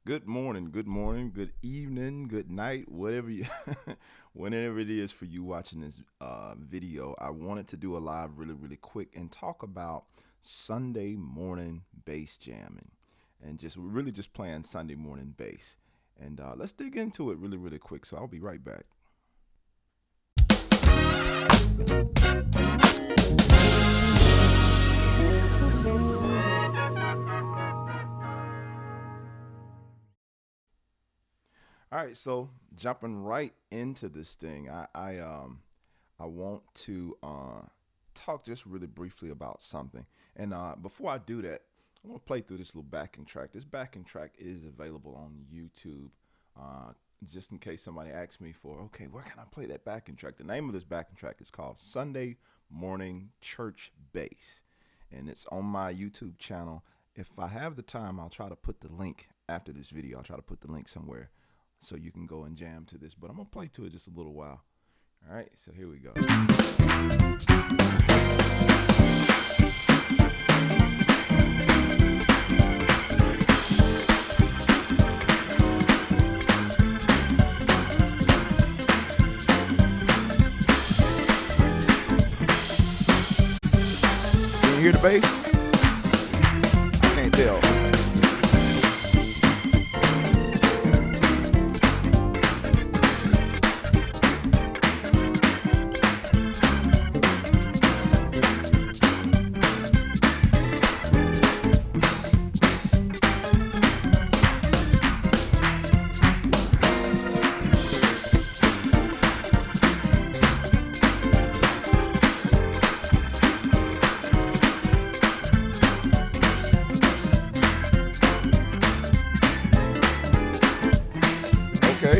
Good morning, good evening, good night, whatever you, whenever it is for you watching this video. I wanted to do a live really quick and talk about Sunday morning bass jamming and just really just playing Sunday morning bass. And let's dig into it really quick. So I'll be right back. All right, so jumping right into this thing, I want to talk just really briefly about something. And before I do that, I want to play through this little backing track. This backing track is available on YouTube. Just in case somebody asks me for, okay, where can I play that backing track? The name of this backing track is called Sunday Morning Church Bass, and it's on my YouTube channel. If I have the time, I'll try to put the link after this video. I'll try to put the link somewhere so you can go and jam to this. But I'm gonna play to it just a little while. All right, so here we go. Can you hear the bass? I can't tell. Okay.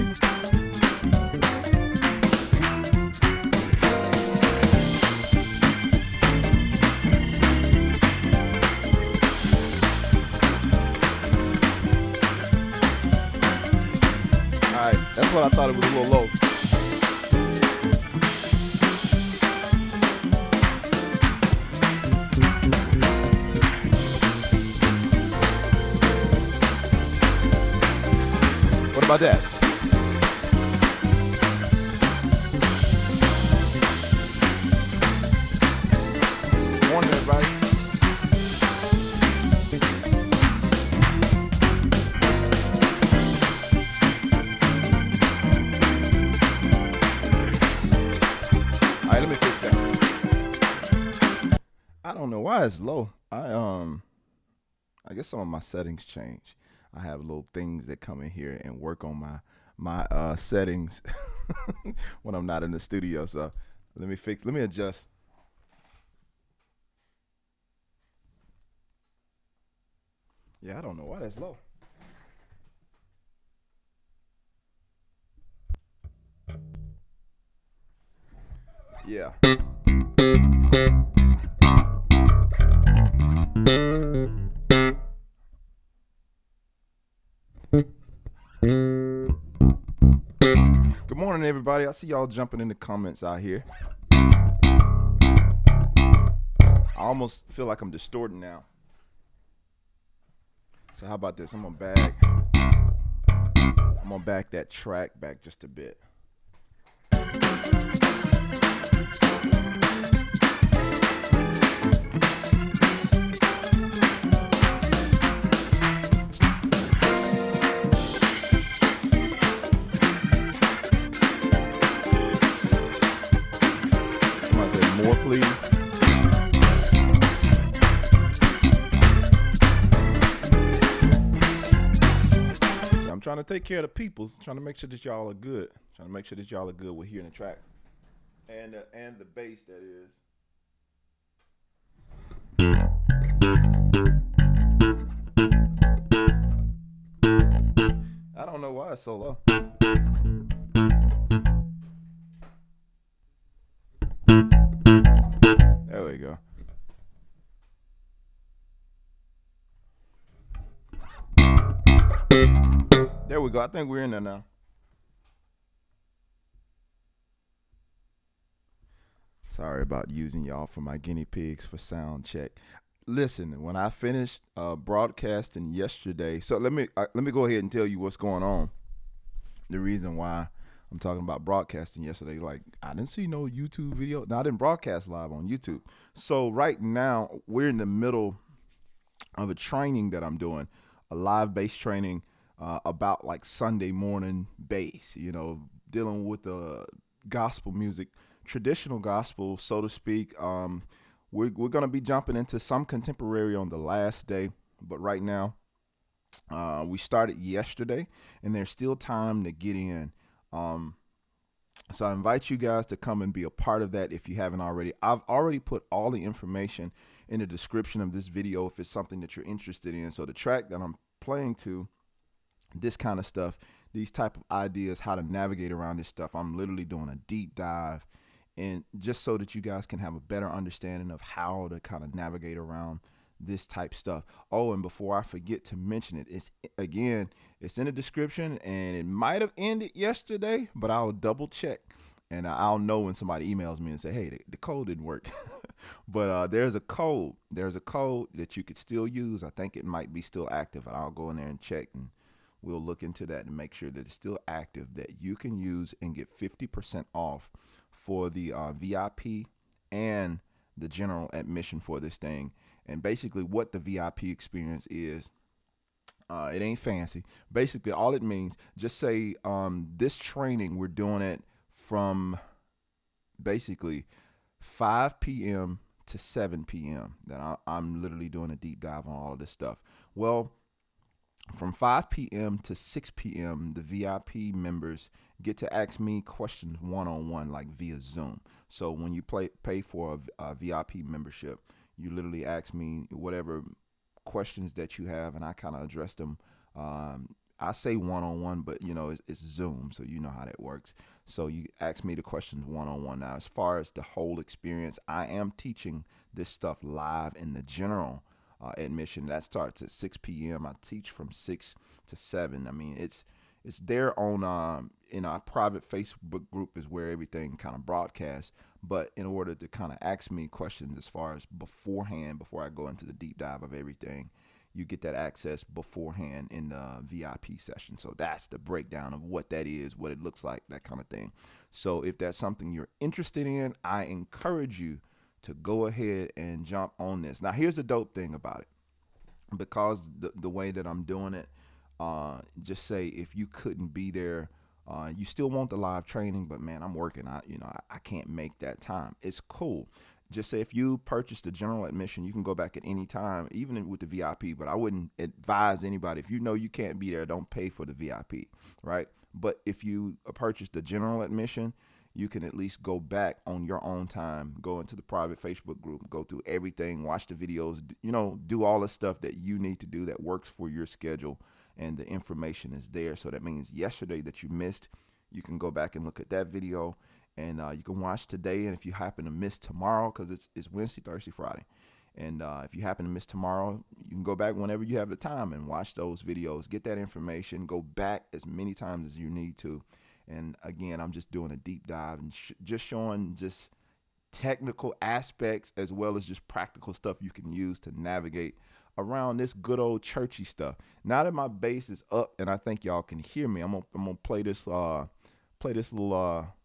All right, that's what I thought. It was a little low. What about that? Morning, everybody. All right, let me fix that. I don't know why it's low. I guess some of my settings change. I have little things that come in here and work on my settings when I'm not in the studio. So let me adjust. Yeah, I don't know why that's low. Yeah. Good morning, everybody. I see y'all jumping in the comments out here. I almost feel like I'm distorting now. So how about this? I'm gonna back that track back just a bit. Somebody say more, please. I'm trying to take care of the peoples, trying to make sure that y'all are good. Trying to make sure that y'all are good with hearing the track. And the bass, that is. I don't know why it's so low. There we go. There we go. I think we're in there now. Sorry about using y'all for my guinea pigs for sound check. Listen, when I finished broadcasting yesterday, so let me go ahead and tell you what's going on. The reason why I'm talking about broadcasting yesterday, like I didn't see no YouTube video. No, I didn't broadcast live on YouTube. So right now we're in the middle of a training that I'm doing, a live bass training about like Sunday morning bass. Dealing with the gospel music, traditional gospel, so to speak. We're gonna be jumping into some contemporary on the last day, but right now we started yesterday, and there's still time to get in. Um, so I invite you guys to come and be a part of that if you haven't already. I've already put all the information in the description of this video if it's something that you're interested in. So the track that I'm playing to, this kind of stuff, these type of ideas, how to navigate around this stuff, I'm literally doing a deep dive, and just so that you guys can have a better understanding of how to kind of navigate around this type stuff. Oh, and before I forget to mention it, it's in the description, and it might have ended yesterday, but I'll double check, and I'll know when somebody emails me and say, hey, the code didn't work. But there's a code that you could still use. I think it might be still active, and I'll go in there and check, and we'll look into that and make sure that it's still active, that you can use and get 50% off for the VIP and the general admission for this thing. And basically what the VIP experience is, it ain't fancy. Basically all it means, just say this training, we're doing it from basically 5 p.m. to 7 p.m. that I'm literally doing a deep dive on all of this stuff. Well, from 5 p.m. to 6 p.m., the VIP members get to ask me questions one-on-one, like via Zoom. So when you pay for a VIP membership, you literally ask me whatever questions that you have, and I kind of address them. I say one-on-one, but it's Zoom, so you know how that works. So you ask me the questions one-on-one. Now, as far as the whole experience, I am teaching this stuff live in the general admission. That starts at 6 p.m. I teach from 6 to 7. I mean, it's there on in our private Facebook group is where everything kind of broadcasts. But in order to kind of ask me questions as far as beforehand, before I go into the deep dive of everything, you get that access beforehand in the VIP session. So that's the breakdown of what that is, what it looks like, that kind of thing. So if that's something you're interested in, I encourage you to go ahead and jump on this. Now, here's the dope thing about it. Because the way that I'm doing it, just say if you couldn't be there, you still want the live training, but man, I'm working. I can't make that time. It's cool. Just say if you purchase the general admission, you can go back at any time, even with the VIP. But I wouldn't advise anybody, if you know you can't be there, don't pay for the VIP, right? But if you purchase the general admission, you can at least go back on your own time, go into the private Facebook group, go through everything, watch the videos, do all the stuff that you need to do that works for your schedule, and the information is there. So that means yesterday that you missed, you can go back and look at that video, and you can watch today. And if you happen to miss tomorrow, because it's Wednesday, Thursday, Friday, and if you happen to miss tomorrow, you can go back whenever you have the time and watch those videos, get that information, go back as many times as you need to. And again, I'm just doing a deep dive and just showing just technical aspects as well as just practical stuff you can use to navigate around this good old churchy stuff. Now that my bass is up and I think y'all can hear me, I'm gonna play this little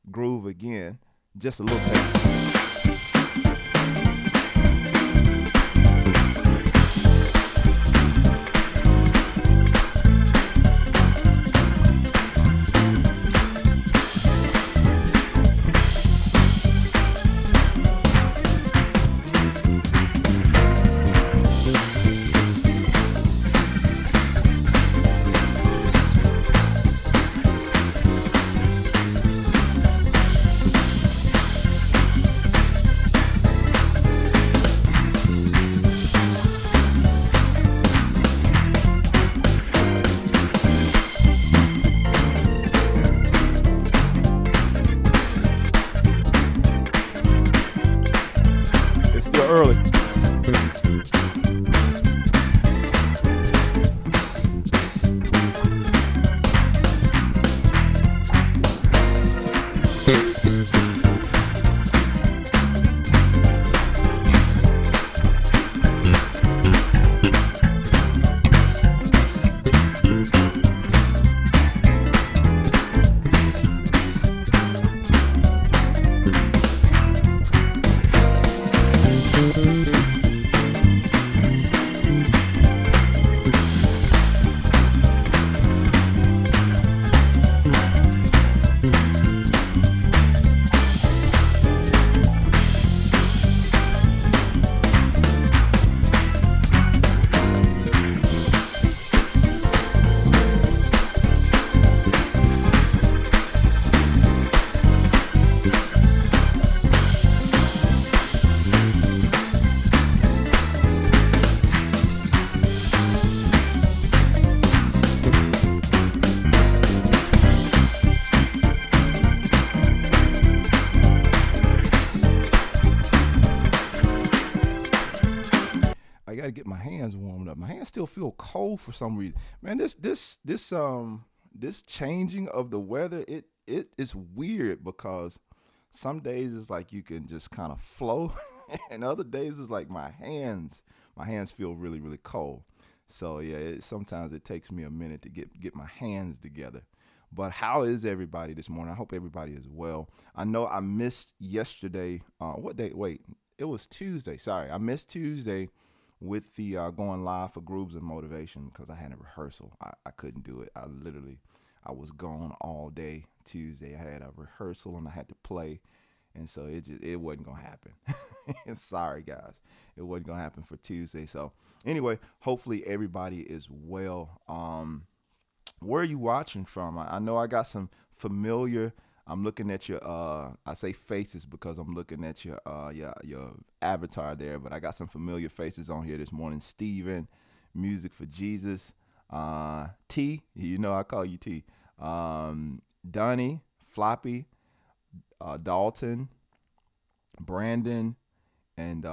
groove again, just a little bit. to get my hands warmed up. My hands still feel cold for some reason. Man, this changing of the weather, it is weird because some days it's like you can just kind of flow, and other days it's like my hands feel really really cold. So yeah, sometimes it takes me a minute to get my hands together. But how is everybody this morning? I hope everybody is well. I know I missed yesterday. What day? Wait, it was Tuesday. Sorry, I missed Tuesday with the going live for Grooves of Motivation because I had a rehearsal. I couldn't do it. I was gone all day Tuesday. I had a rehearsal and I had to play, and so it wasn't gonna happen. Sorry guys, it wasn't gonna happen for Tuesday. So anyway, hopefully everybody is well. Where are you watching from? I know I got some familiar. I'm looking at your I say faces because I'm looking at your avatar there, but I got some familiar faces on here this morning. Steven, Music for Jesus, T, I call you T. Donnie, Floppy, Dalton, Brandon, and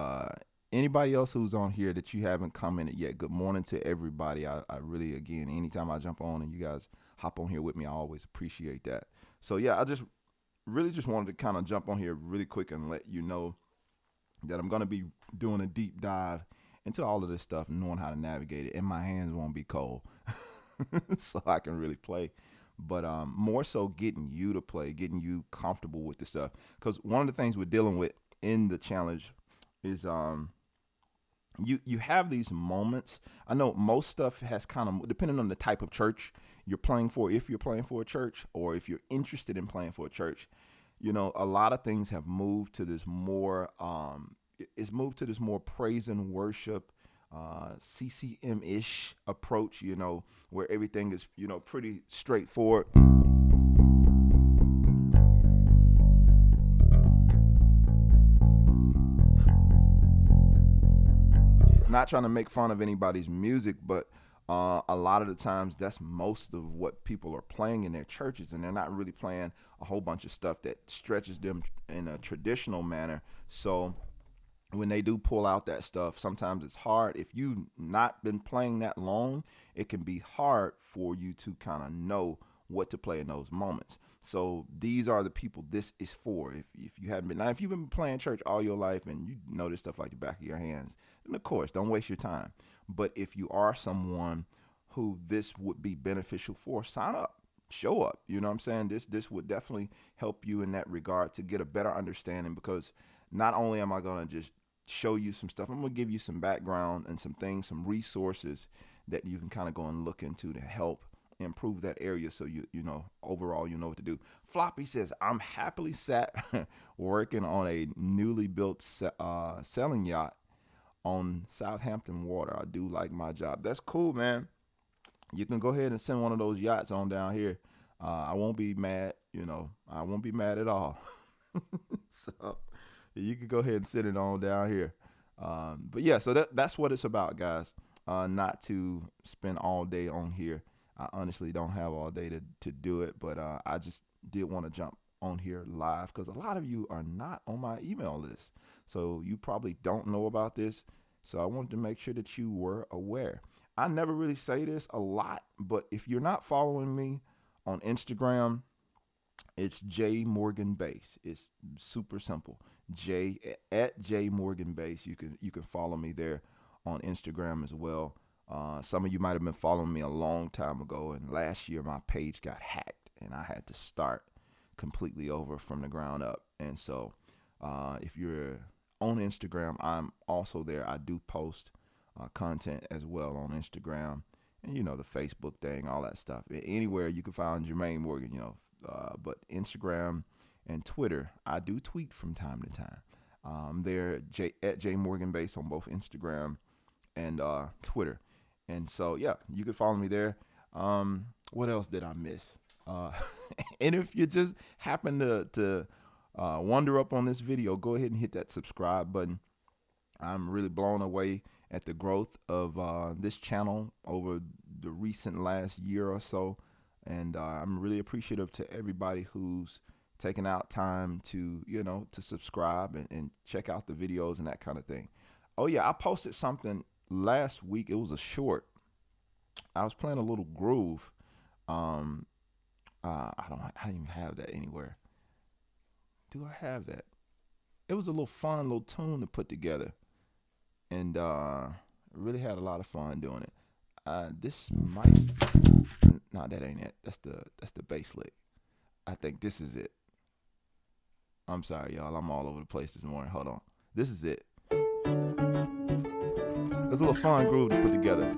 anybody else who's on here that you haven't commented yet. Good morning to everybody. I really, again, anytime I jump on and you guys hop on here with me, I always appreciate that. So yeah, I just wanted to kind of jump on here really quick and let you know that I'm going to be doing a deep dive into all of this stuff, knowing how to navigate it, and my hands won't be cold so I can really play. But more so getting you to play, getting you comfortable with the stuff. Because one of the things we're dealing with in the challenge is you have these moments. I know most stuff has kind of, depending on the type of church you're playing for, if you're playing for a church or if you're interested in playing for a church, a lot of things have moved to this more, it's moved to this more praise and worship, CCM-ish approach, where everything is, pretty straightforward. Not trying to make fun of anybody's music, but a lot of the times that's most of what people are playing in their churches, and they're not really playing a whole bunch of stuff that stretches them in a traditional manner. So when they do pull out that stuff, sometimes it's hard. If you've not been playing that long, it can be hard for you to kind of know what to play in those moments. So these are the people this is for. If you haven't been, now if you've been playing church all your life and you know this stuff like the back of your hands, then of course, don't waste your time. But if you are someone who this would be beneficial for, sign up, show up. You know what I'm saying? This would definitely help you in that regard to get a better understanding, because not only am I going to just show you some stuff, I'm going to give you some background and some things, some resources that you can kind of go and look into to help improve that area, so overall you know what to do. Floppy says, I'm happily sat working on a newly built sailing yacht on Southampton water. I do like my job. That's cool, man. You can go ahead and send one of those yachts on down here. I won't be mad. I won't be mad at all. So you can go ahead and send it on down here. But yeah, so that's what it's about, guys. Not to spend all day on here. I honestly don't have all day to do it, but I just did want to jump on here live because a lot of you are not on my email list. So you probably don't know about this. So I wanted to make sure that you were aware. I never really say this a lot, but if you're not following me on Instagram, it's J Morgan Bass. It's super simple. At J Morgan Bass. You can follow me there on Instagram as well. Some of you might have been following me a long time ago, and last year my page got hacked and I had to start completely over from the ground up. And so if you're on Instagram, I'm also there. I do post content as well on Instagram, and the Facebook thing, all that stuff. Anywhere you can find Jermaine Morgan, but Instagram and Twitter, I do tweet from time to time. They're at J Morgan Bass on both Instagram and Twitter. And so, yeah, you can follow me there. What else did I miss? And if you just happen to wander up on this video, go ahead and hit that subscribe button. I'm really blown away at the growth of this channel over the recent last year or so. And I'm really appreciative to everybody who's taken out time to subscribe and check out the videos and that kind of thing. Oh, yeah, I posted something last week. It was a short. I was playing a little groove. Um, I don't even have that anywhere. Do I have that? It was a little fun little tune to put together, and really had a lot of fun doing it. This might. No, that ain't it. That's the bass lick. I think this is it. I'm sorry, y'all. I'm all over the place this morning. Hold on. This is it. It's a little fun groove to put together.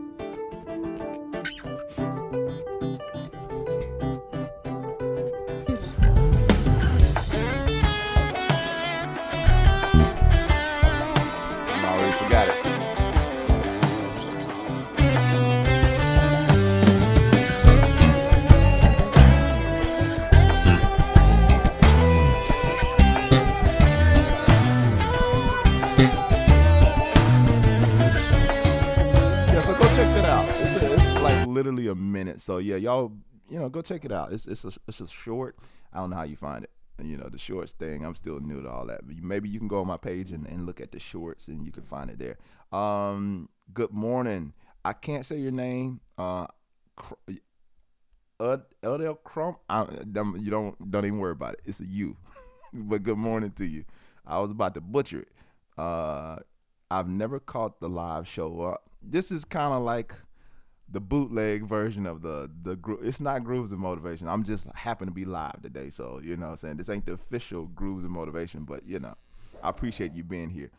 I already forgot it. Yeah, so go check that out. It's like literally a minute. So yeah, y'all, go check it out. It's a short. I don't know how you find it. The shorts thing. I'm still new to all that. But maybe you can go on my page and look at the shorts, and you can find it there. Good morning. I can't say your name. Udell Crump. You don't even worry about it. It's a you. But good morning to you. I was about to butcher it. Uh, I've never caught the live show. This is kind of like the bootleg version of the group. It's not Grooves of Motivation. I'm just happen to be live today, so what I'm saying, this ain't the official Grooves of Motivation, but I appreciate you being here.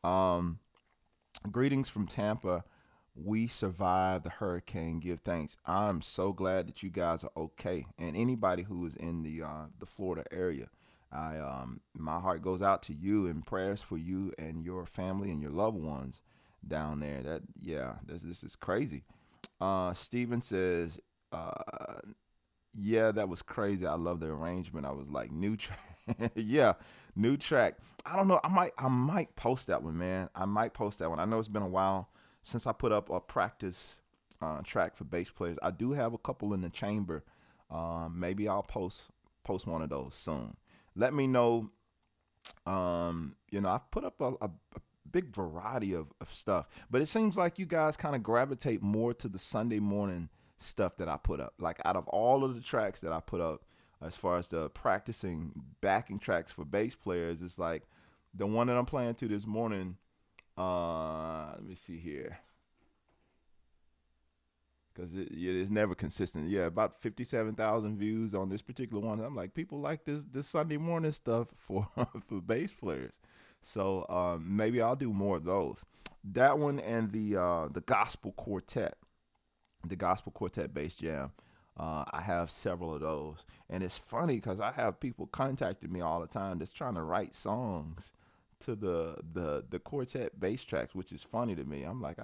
Um, Greetings from Tampa. We survived the hurricane. Give thanks. I'm so glad that you guys are okay, and anybody who is in the Florida area. My heart goes out to you and prayers for you and your family and your loved ones down there. This is crazy. Steven says, yeah, that was crazy. I love the arrangement. I was like, new track. Yeah, new track. I don't know. I might post that one, man. I might post that one. I know it's been a while since I put up a practice track for bass players. I do have a couple in the chamber. Maybe I'll post one of those soon. Let me know. I've put up a big variety of stuff, but it seems like you guys kind of gravitate more to the Sunday morning stuff that I put up. Like out of all of the tracks that I put up, as far as the practicing backing tracks for bass players, it's like the one that I'm playing to this morning. Let me see here, because it's never consistent. Yeah, about 57,000 views on this particular one. I'm like, people like this Sunday morning stuff for for bass players. So maybe I'll do more of those. That one and the gospel quartet, the gospel quartet bass jam. I have several of those, and it's funny because I have people contacting me all the time that's trying to write songs to the quartet bass tracks, which is funny to me. I'm like,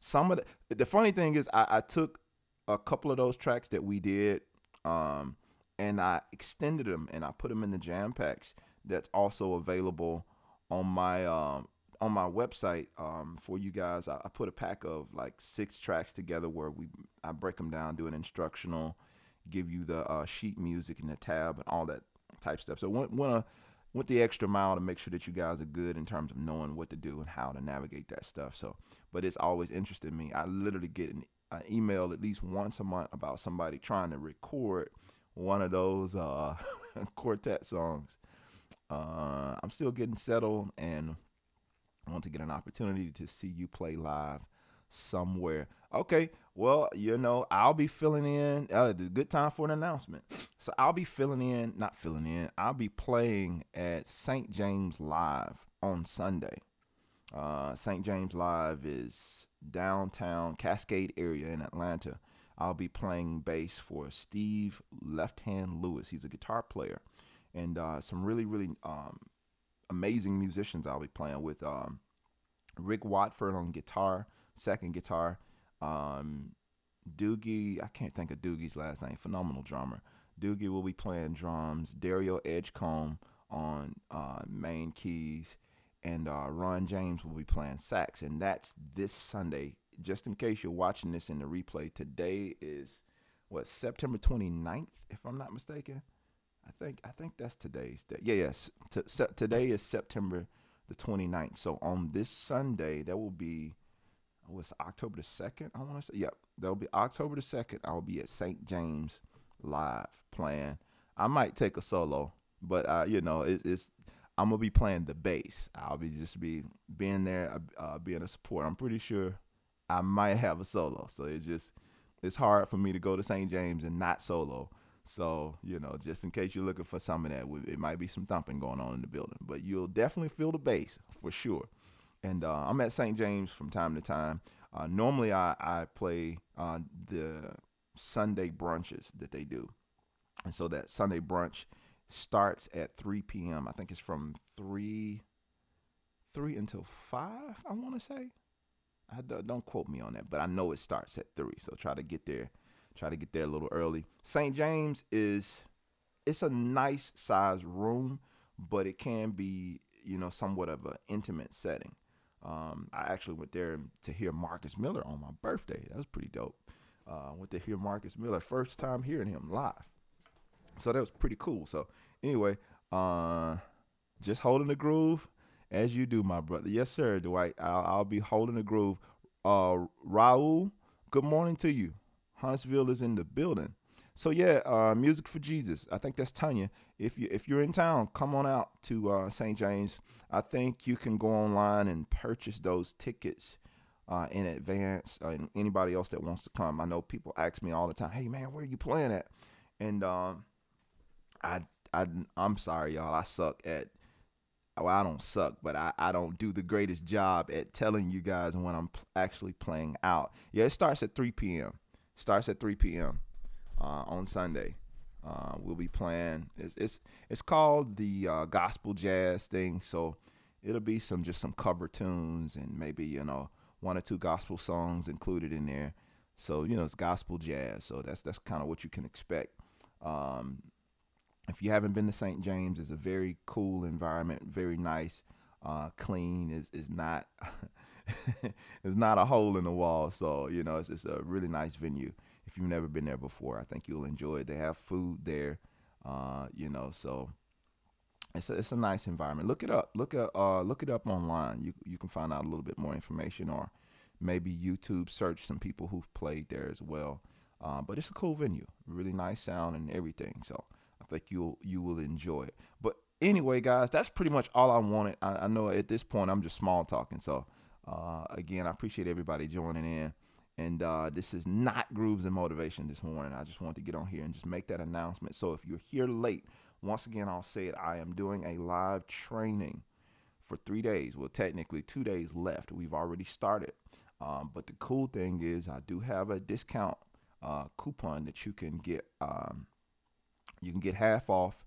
some of the funny thing is I took a couple of those tracks that we did, and I extended them and I put them in the jam packs that's also available on my website for you guys. I put a pack of like 6 tracks together where I break them down, do an instructional, give you the sheet music and the tab and all that type stuff. So went the extra mile to make sure that you guys are good in terms of knowing what to do and how to navigate that stuff. So, but it's always interested me. I literally get an email at least once a month about somebody trying to record one of those quartet songs. I'm still getting settled and want to get an opportunity to see you play live somewhere. Okay, well, I'll be filling in. The good time for an announcement. So I'll be not filling in. I'll be playing at St. James Live on Sunday. St. James Live is downtown Cascade area in Atlanta. I'll be playing bass for Steve Left Hand Lewis. He's a guitar player, and some really, really amazing musicians I'll be playing with. Rick Watford on guitar, second guitar. Doogie, I can't think of Doogie's last name, phenomenal drummer. Doogie will be playing drums. Dario Edgecombe on main keys. And Ron James will be playing sax. And that's this Sunday. Just in case you're watching this in the replay, today is, September 29th, if I'm not mistaken. I think that's today's day. Yes. Today is September the 29th. So on this Sunday, that will be It's October the 2nd, I want to say. Yep, that'll be October the 2nd. I'll be at St. James live playing. I might take a solo, but it's I'm gonna be playing the bass. I'll be just be being there, being a support. I'm pretty sure I might have a solo, so it's hard for me to go to St. James and not solo. So just in case you're looking for some of that, it might be some thumping going on in the building, but you'll definitely feel the bass for sure. And I'm at St. James from time to time. Normally, I play the Sunday brunches that they do, and so that Sunday brunch starts at 3 p.m. I think it's from three until 5. I want to say. Don't quote me on that, but I know it starts at 3. So try to get there. Try to get there a little early. St. James it's a nice size room, but it can be somewhat of an intimate setting. I actually went there to hear Marcus Miller on my birthday. That was pretty dope. Went to hear Marcus Miller, first time hearing him live. So that was pretty cool. So anyway, just holding the groove as you do, my brother. Yes, sir, Dwight. I'll be holding the groove. Raul, good morning to you. Huntsville is in the building. So yeah, Music for Jesus. I think that's Tanya. If you're in town, come on out to St. James. I think you can go online and purchase those tickets in advance. And anybody else that wants to come, I know people ask me all the time, "Hey man, where are you playing at?" And I'm sorry, y'all. I suck at. Well, I don't suck, but I don't do the greatest job at telling you guys when I'm actually playing out. Yeah, it starts at 3 p.m. Starts at 3 p.m. On Sunday. We'll be playing. It's called the gospel jazz thing. So it'll be some cover tunes and maybe one or two gospel songs included in there. So it's gospel jazz. So that's kind of what you can expect. If you haven't been to St. James, it's a very cool environment, very nice, clean. Is not it's not a hole in the wall. So it's a really nice venue. If you've never been there before, I think you'll enjoy it. They have food there, so it's a nice environment. Look it up. Look it up online. You can find out a little bit more information, or maybe YouTube search some people who've played there as well. But it's a cool venue, really nice sound and everything. So I think you will enjoy it. But anyway, guys, that's pretty much all I wanted. I know at this point I'm just small talking. So again, I appreciate everybody joining in. And this is not Grooves and Motivation this morning. I just wanted to get on here and just make that announcement. So if you're here late, once again, I'll say it. I am doing a live training for 3 days. Well, technically 2 days left. We've already started. But the cool thing is I do have a discount coupon that you can get. You can get half off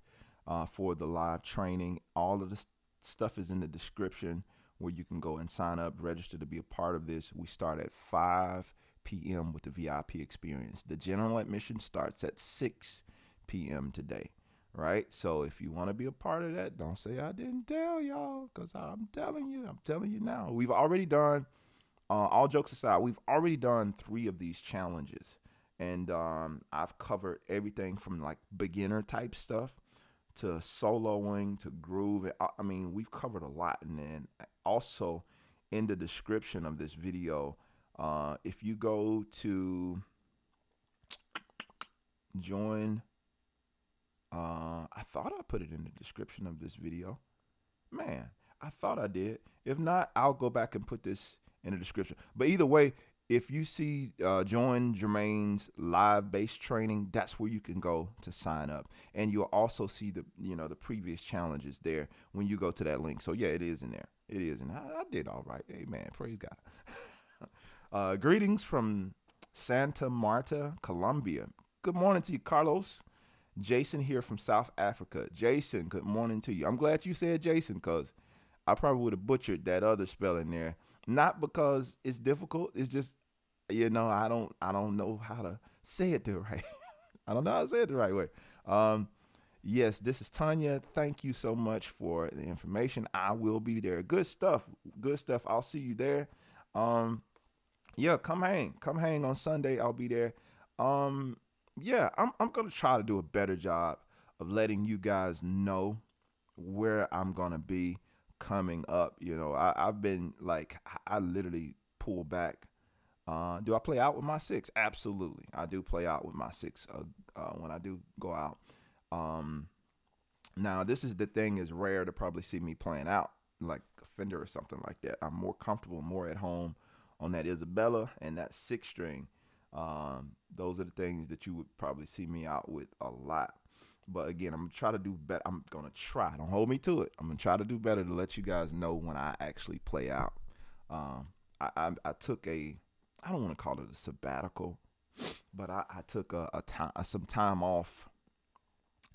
for the live training. All of this stuff is in the description where you can go and sign up, register to be a part of this. We start at 5 p.m. with the VIP experience. The general admission starts at 6 p.m. today, right? So if you want to be a part of that, don't say I didn't tell y'all, because I'm telling you now. We've already done, all jokes aside, we've already done 3 of these challenges. And I've covered everything from like beginner type stuff to soloing to groove. I mean, we've covered a lot. And then also in the description of this video, if you go to join, I thought I put it in the description of this video. Man, I thought I did. If not, I'll go back and put this in the description. But either way, if you see join Jermaine's live bass training, that's where you can go to sign up. And you'll also see the previous challenges there when you go to that link. So yeah, it is in there. It is. And I did all right. Amen. Praise God. Greetings from Santa Marta, Colombia. Good morning to you, Carlos. Jason here from South Africa. Jason, good morning to you. I'm glad you said Jason, because I probably would have butchered that other spelling there. Not because it's difficult. It's just, I don't know how to say it the right. I don't know how to say it the right way. Yes, this is Tanya. Thank you so much for the information. I will be there. Good stuff. Good stuff. I'll see you there. Yeah, come hang on Sunday. I'll be there. Yeah, I'm going to try to do a better job of letting you guys know where I'm going to be coming up. I've been like, I literally pull back Do I play out with my six? Absolutely, I do play out with my six when I do go out. Um, Now, this is the thing: is rare to probably see me playing out like a Fender or something like that. I'm more comfortable, more at home on that Isabella and that six string. Those are the things that you would probably see me out with a lot. But again, I'm gonna try to do better. I'm gonna try. Don't hold me to it. I'm gonna try to do better to let you guys know when I actually play out. Um, I took a, I don't want to call it a sabbatical, but I took a time, some time off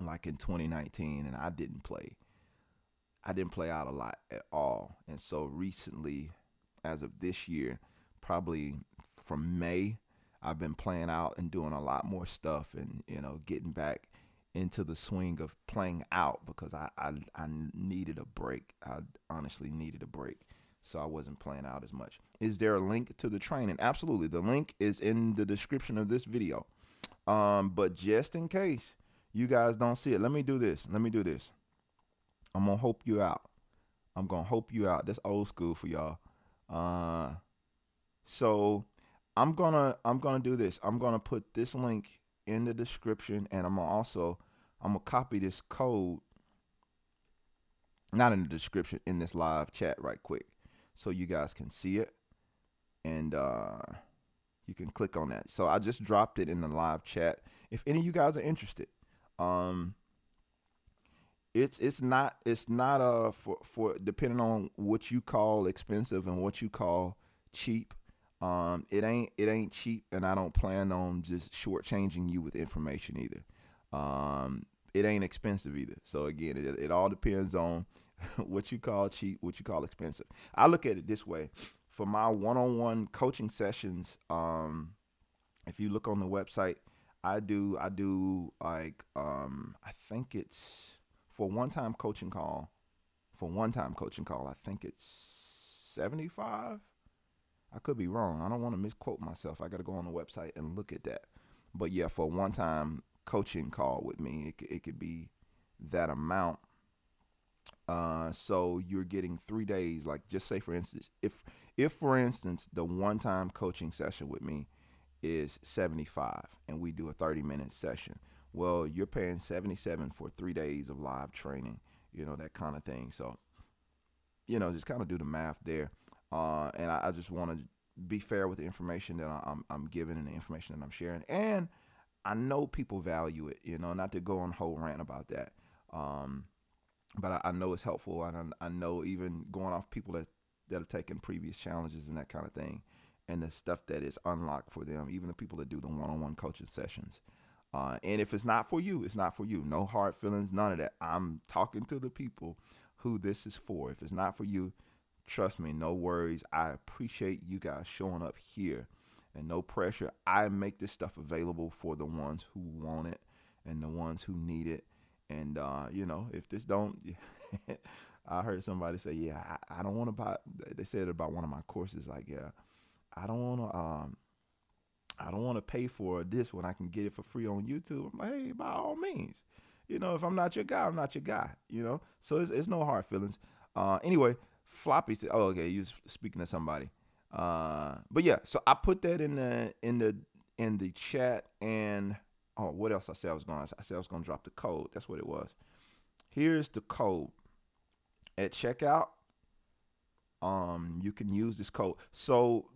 like in 2019, and I didn't play out a lot at all. And so recently, as of this year, probably from May, I've been playing out and doing a lot more stuff, and getting back into the swing of playing out because I needed a break. I honestly needed a break. So I wasn't playing out as much. Is there a link to the training? Absolutely. The link is in the description of this video. But just in case you guys don't see it, let me do this. I'm gonna hope you out. That's old school for y'all. Uh, so I'm gonna do this. I'm gonna put this link in the description, and I'm gonna copy this code, not in the description, in this live chat right quick, so you guys can see it, and you can click on that. So I just dropped it in the live chat. If any of you guys are interested, um, it's not for depending on what you call expensive and what you call cheap. It ain't cheap, and I don't plan on just shortchanging you with information either. It ain't expensive either. So again, it all depends on what you call cheap, what you call expensive. I look at it this way: for my one-on-one coaching sessions, if you look on the website, I do like I think it's for one-time coaching call. I think it's 75. I could be wrong. I don't want to misquote myself. I got to go on the website and look at that. But yeah, for a one-time coaching call with me, it could be that amount. So you're getting 3 days. Like, just say for instance, if for instance the one-time coaching session with me is 75, and we do a 30-minute session, well, you're paying 77 for 3 days of live training. That kind of thing. So just kind of do the math there. And I just want to be fair with the information that I'm giving and the information that I'm sharing. And I know people value it, not to go on a whole rant about that. But I know it's helpful. And I know, even going off people that have taken previous challenges and that kind of thing, and the stuff that is unlocked for them, even the people that do the one-on-one coaching sessions. And if it's not for you, it's not for you. No hard feelings, none of that. I'm talking to the people who this is for. If it's not for you, trust me, no worries. I appreciate you guys showing up here, and no pressure. I make this stuff available for the ones who want it and the ones who need it. And, if this don't, I heard somebody say, yeah, I don't want to buy, they said it about one of my courses. Like, yeah, I don't want to pay for this when I can get it for free on YouTube. I'm like, hey, by all means, if I'm not your guy, I'm not your guy, so it's no hard feelings. Anyway, Floppy said, oh, okay, you was speaking to somebody. But yeah, so I put that in the chat. And what else I said I was going to drop the code. That's what it was. Here's the code at checkout. You can use this code. So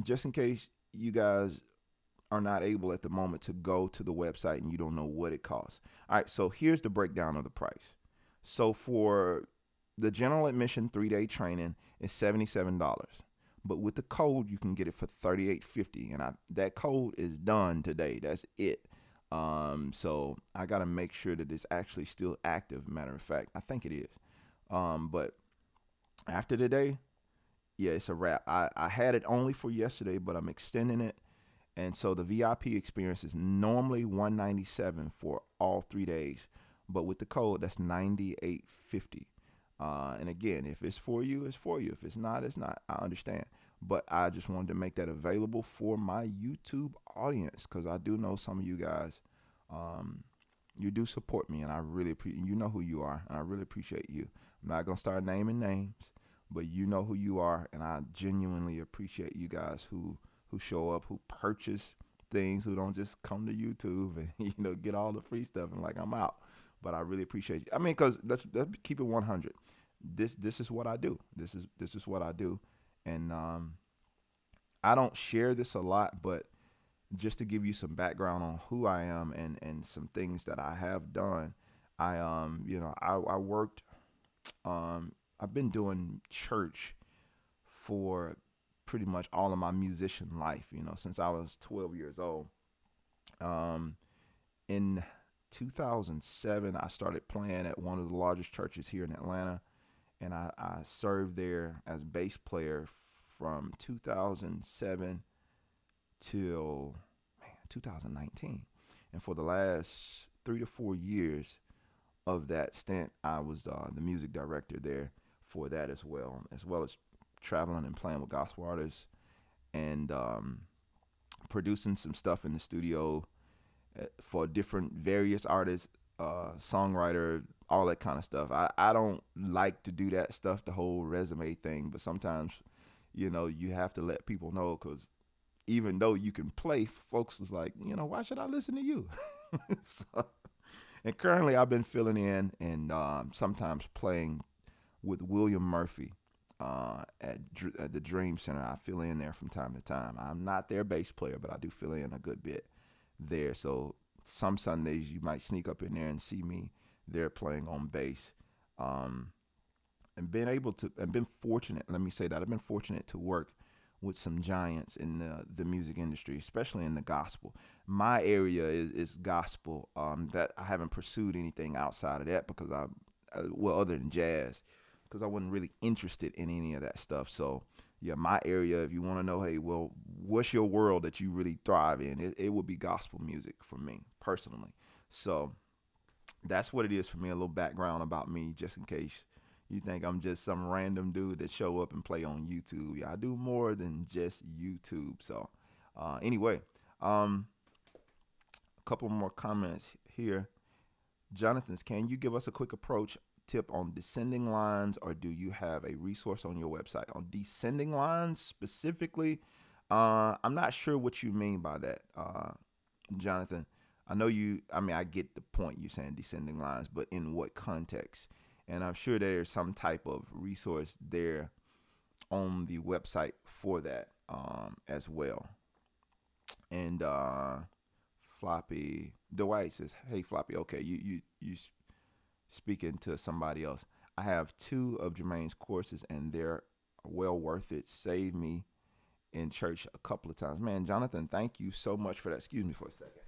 just in case you guys are not able at the moment to go to the website and you don't know what it costs. All right, so here's the breakdown of the price. So for the general admission 3-day training is $77. But with the code, you can get it for $38.50. And that code is done today. That's it. So I got to make sure that it's actually still active. Matter of fact, I think it is. But after today, yeah, it's a wrap. I had it only for yesterday, but I'm extending it. And so the VIP experience is normally $197 for all 3 days. But with the code, that's $98.50. And again, if it's for you, it's for you. If it's not, it's not. I understand. But I just wanted to make that available for my YouTube audience, because I do know some of you guys, you do support me, and I really appreciate, you know who you are, and I really appreciate you. I'm not going to start naming names, but you know who you are, and I genuinely appreciate you guys who who show up, who purchase things, who don't just come to YouTube and get all the free stuff and like I'm out. But I really appreciate you. I mean, because let's keep it 100. This is what I do. This is what I do, and I don't share this a lot, but just to give you some background on who I am and some things that I have done. I worked. I've been doing church for pretty much all of my musician life, since I was 12 years old. In 2007, I started playing at one of the largest churches here in Atlanta, and I served there as bass player from 2007 till 2019. And for the last 3 to 4 years of that stint, I was the music director there for that as well as traveling and playing with gospel artists and producing some stuff in the studio for different various artists, songwriter, all that kind of stuff. I don't like to do that stuff, the whole resume thing, but sometimes, you have to let people know, because even though you can play, folks is like, why should I listen to you? So, and currently I've been filling in and sometimes playing with William Murphy at the Dream Center. I fill in there from time to time. I'm not their bass player, but I do fill in a good bit there. So some Sundays you might sneak up in there and see me there playing on bass. And been fortunate, let me say that, I've been fortunate to work with some giants in the music industry, especially in the gospel. My area is gospel. That I haven't pursued anything outside of that because other than jazz, because I wasn't really interested in any of that stuff. So yeah, my area, if you want to know, hey, well, what's your world that you really thrive in? It would be gospel music for me personally. So that's what it is for me. A little background about me, just in case you think I'm just some random dude that show up and play on YouTube. Yeah, I do more than just YouTube. So anyway, a couple more comments here. Jonathan's, can you give us a quick approach tip on descending lines, or do you have a resource on your website on descending lines specifically? I'm not sure what you mean by that, Jonathan. I get the point, you're saying descending lines, but in what context? And I'm sure there's some type of resource there on the website for that as well. And Floppy Dwight says, "Hey Floppy, okay, you speaking to somebody else. I have 2 of Jermaine's courses and they're well worth it. Saved me in church a couple of times." Man, Jonathan, thank you so much for that. Excuse me for a second.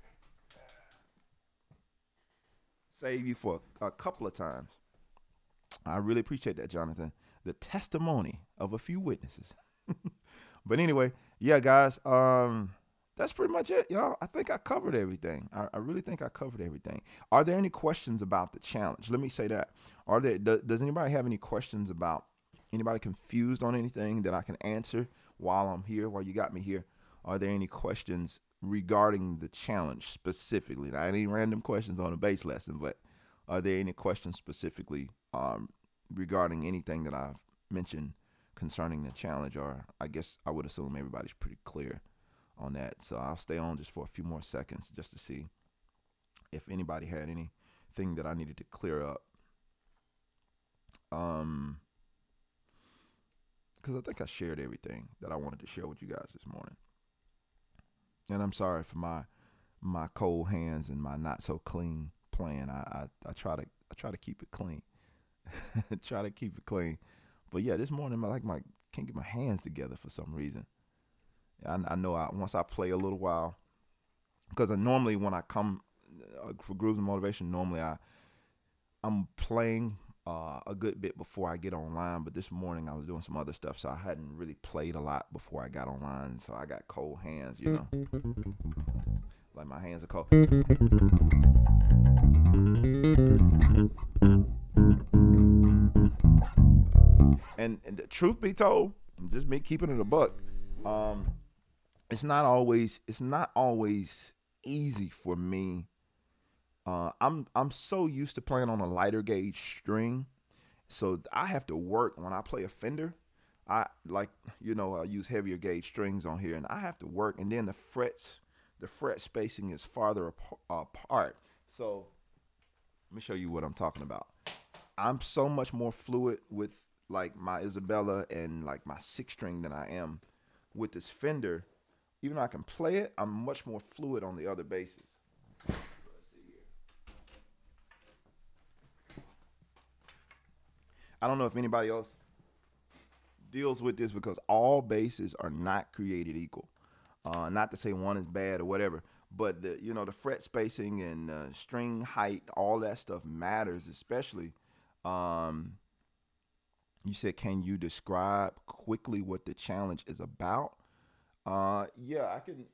Save you for a couple of times. I really appreciate that, Jonathan. The testimony of a few witnesses. But anyway, yeah, guys, that's pretty much it, y'all. I think I covered everything. I really think I covered everything. Are there any questions about the challenge? Let me say that. Does anybody have any questions about, anybody confused on anything that I can answer while I'm here, while you got me here? Are there any questions regarding the challenge specifically? Not any random questions on a bass lesson, but are there any questions specifically regarding anything that I've mentioned concerning the challenge? Or I guess I would assume everybody's pretty clear on that. So I'll stay on just for a few more seconds just to see if anybody had anything that I needed to clear up. Because I think I shared everything that I wanted to share with you guys this morning. And I'm sorry for my cold hands and my not so clean playing. I try to keep it clean. Try to keep it clean. But yeah, this morning I can't get my hands together for some reason. I know once I play a little while, because normally when I come for Grooves and Motivation, normally I'm playing a good bit before I get online. But this morning I was doing some other stuff, so I hadn't really played a lot before I got online. So I got cold hands, like my hands are cold. And the truth be told, just me keeping it a buck, it's not always easy for me. I'm so used to playing on a lighter gauge string, so I have to work when I play a Fender. I like, I use heavier gauge strings on here, and I have to work, and then the fret spacing is farther apart. So let me show you what I'm talking about. I'm so much more fluid with like my Isabella and like my six string than I am with this Fender. Even though I can play it, I'm much more fluid on the other basses. So let's see here. I don't know if anybody else deals with this because all basses are not created equal. Not to say one is bad or whatever, but the fret spacing and string height, all that stuff matters, especially. You said, can you describe quickly what the challenge is about? Yeah, I can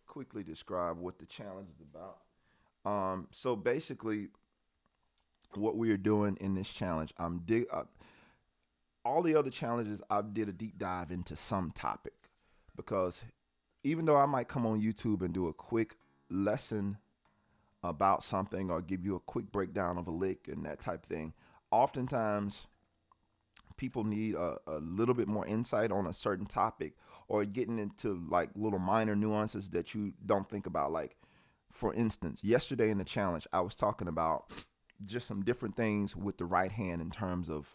quickly describe what the challenge is about. So basically, what we are doing in this challenge, all the other challenges, I did a deep dive into some topic, because even though I might come on YouTube and do a quick lesson about something or give you a quick breakdown of a lick and that type of thing, oftentimes people need a little bit more insight on a certain topic, or getting into like little minor nuances that you don't think about. Like, for instance, yesterday in the challenge, I was talking about just some different things with the right hand in terms of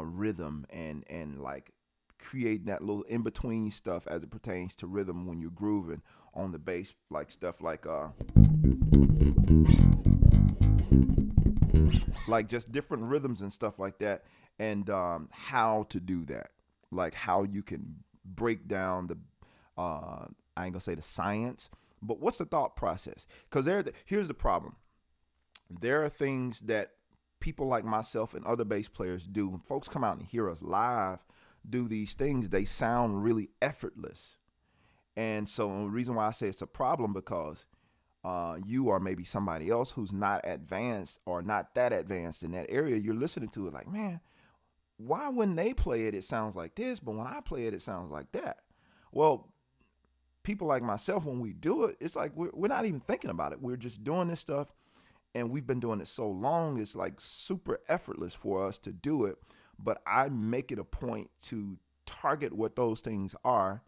rhythm and like creating that little in between stuff as it pertains to rhythm when you're grooving on the bass, like stuff like just different rhythms and stuff like that, and how to do that, like how you can break down the I ain't gonna say the science, but what's the thought process? Because here's the problem. There are things that people like myself and other bass players do. When folks come out and hear us live do these things, they sound really effortless. And so the reason why I say it's a problem, because you or maybe somebody else who's not advanced or not that advanced in that area, you're listening to it like, man, why when they play it, it sounds like this, but when I play it, it sounds like that. Well, people like myself, when we do it, it's like we're not even thinking about it. We're just doing this stuff, and we've been doing it so long, it's like super effortless for us to do it. But I make it a point to target what those things are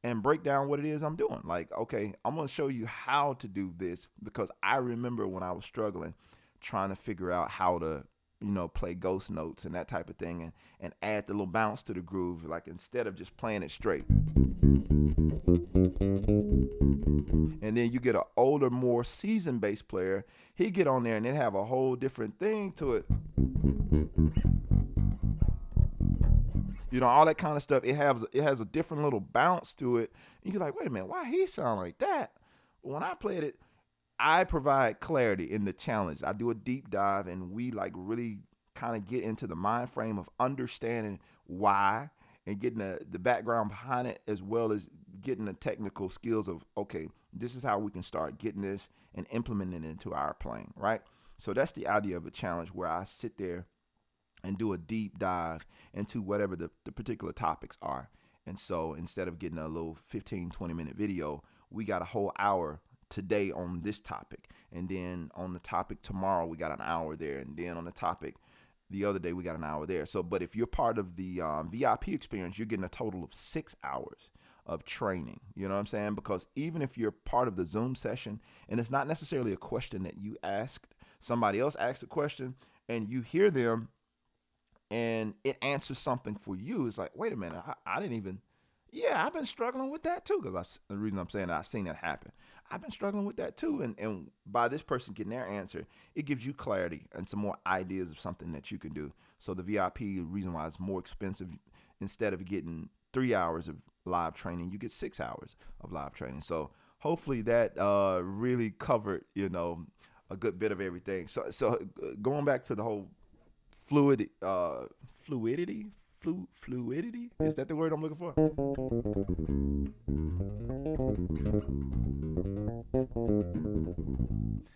and break down what it is I'm doing. Like, okay, I'm going to show you how to do this, because I remember when I was struggling trying to figure out how to, play ghost notes and that type of thing, and add the little bounce to the groove, like instead of just playing it straight. And then you get an older, more seasoned bass player, he get on there and it have a whole different thing to it. All that kind of stuff. It has a different little bounce to it. And you're like, wait a minute, why he sound like that? But when I played it, I provide clarity in the challenge. I do a deep dive, and we like really kind of get into the mind frame of understanding why, and getting the background behind it, as well as getting the technical skills of, okay, this is how we can start getting this and implementing it into our playing, right? So that's the idea of a challenge, where I sit there and do a deep dive into whatever the particular topics are. And so instead of getting a little 15, 20-minute video, we got a whole hour today on this topic. And then on the topic tomorrow, we got an hour there. And then on the topic the other day, we got an hour there. So, but if you're part of the VIP experience, you're getting a total of 6 hours of training. You know what I'm saying? Because even if you're part of the Zoom session, and it's not necessarily a question that you asked, somebody else asked a question, and you hear them, and it answers something for you. It's like, wait a minute, I didn't even, yeah, I've been struggling with that too. Because the reason I'm saying that, I've seen that happen. I've been struggling with that too. And by this person getting their answer, it gives you clarity and some more ideas of something that you can do. So the VIP, the reason why it's more expensive, instead of getting 3 hours of live training, you get 6 hours of live training. So hopefully that really covered, a good bit of everything. So going back to the whole fluidity. Is that the word I'm looking for?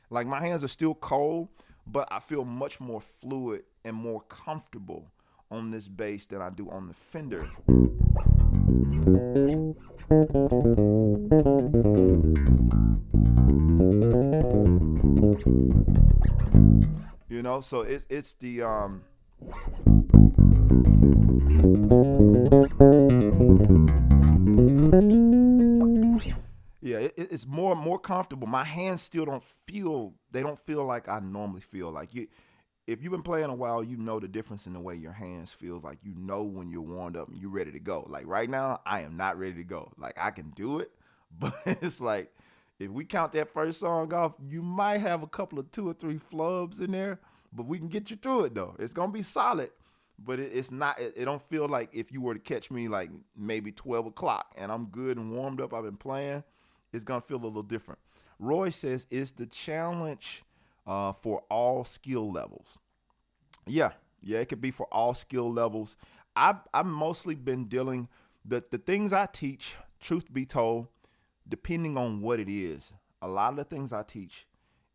Like, my hands are still cold, but I feel much more fluid and more comfortable on this bass than I do on the Fender. So it's the Yeah, it's more comfortable. My hands still don't feel like I normally feel. Like you, if you've been playing a while, you know the difference in the way your hands feel. Like you know when you're warmed up and you're ready to go. Like right now, I am not ready to go. Like I can do it, but it's like if we count that first song off, you might have a couple of two or three flubs in there, but we can get you through it though. It's gonna be solid, but it's not. It don't feel like if you were to catch me like maybe 12 o'clock and I'm good and warmed up. I've been playing. It's gonna feel a little different. Roy says, "Is the challenge for all skill levels?" Yeah, yeah, it could be for all skill levels. I've mostly been dealing the things I teach. Truth be told, depending on what it is, a lot of the things I teach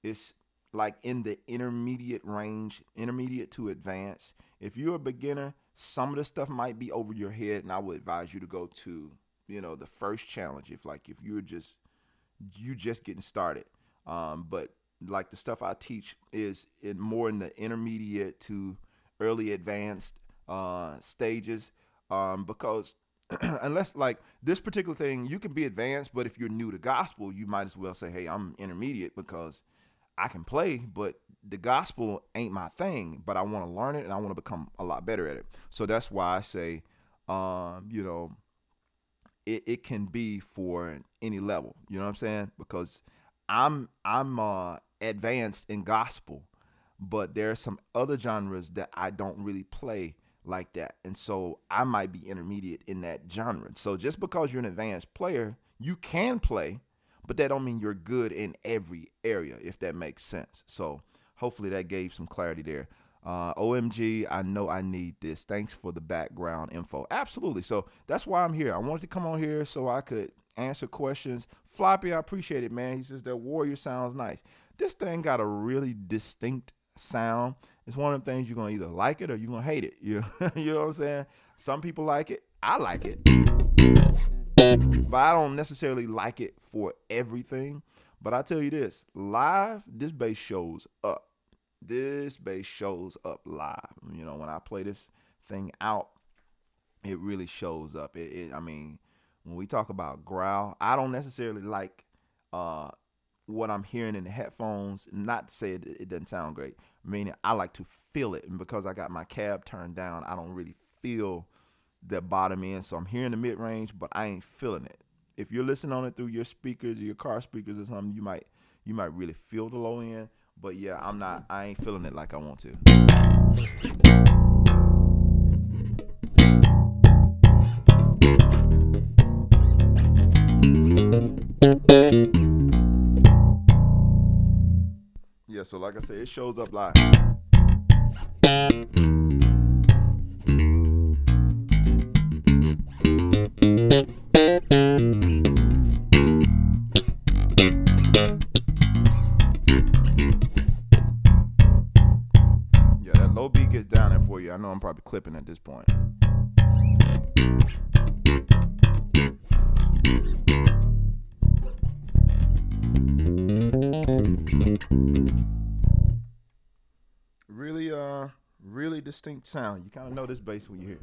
is like in the intermediate range, intermediate to advanced. If you're a beginner, some of the stuff might be over your head, and I would advise you to go to the first challenge. If you're just getting started, but like the stuff I teach is more in the intermediate to early advanced stages, because unless like this particular thing, you can be advanced, but if you're new to gospel, you might as well say, hey, I'm intermediate because I can play, but the gospel ain't my thing, but I want to learn it and I want to become a lot better at it. So that's why I say, you know, it can be for any level. You know what I'm saying? Because I'm advanced in gospel, but there are some other genres that I don't really play like that, and so I might be intermediate in that genre. So just because you're an advanced player, you can play, but that don't mean you're good in every area, if that makes sense. So hopefully that gave some clarity there. OMG, I know I need this. Thanks for the background info. Absolutely. So that's why I'm here. I wanted to come on here so I could answer questions. Floppy, I appreciate it, man. He says that Warrior sounds nice. This thing got a really distinct sound. It's one of the things you're going to either like it or you're going to hate it. You know what I'm saying? Some people like it. I like it. But I don't necessarily like it for everything. But I tell you this, live, this bass shows up. This bass shows up live. When I play this thing out, it really shows up. I mean, when we talk about growl, I don't necessarily like what I'm hearing in the headphones. Not to say it doesn't sound great. Meaning I like to feel it. And because I got my cab turned down, I don't really feel the bottom end. So I'm hearing the mid range, but I ain't feeling it. If you're listening on it through your speakers, your car speakers or something, you might really feel the low end. But yeah, I ain't feeling it like I want to. Yeah, so like I said, it shows up live. Yeah, that low beat gets down there for you. I know I'm probably clipping at this point. Really distinct sound. You kind of know this bass when you hear it.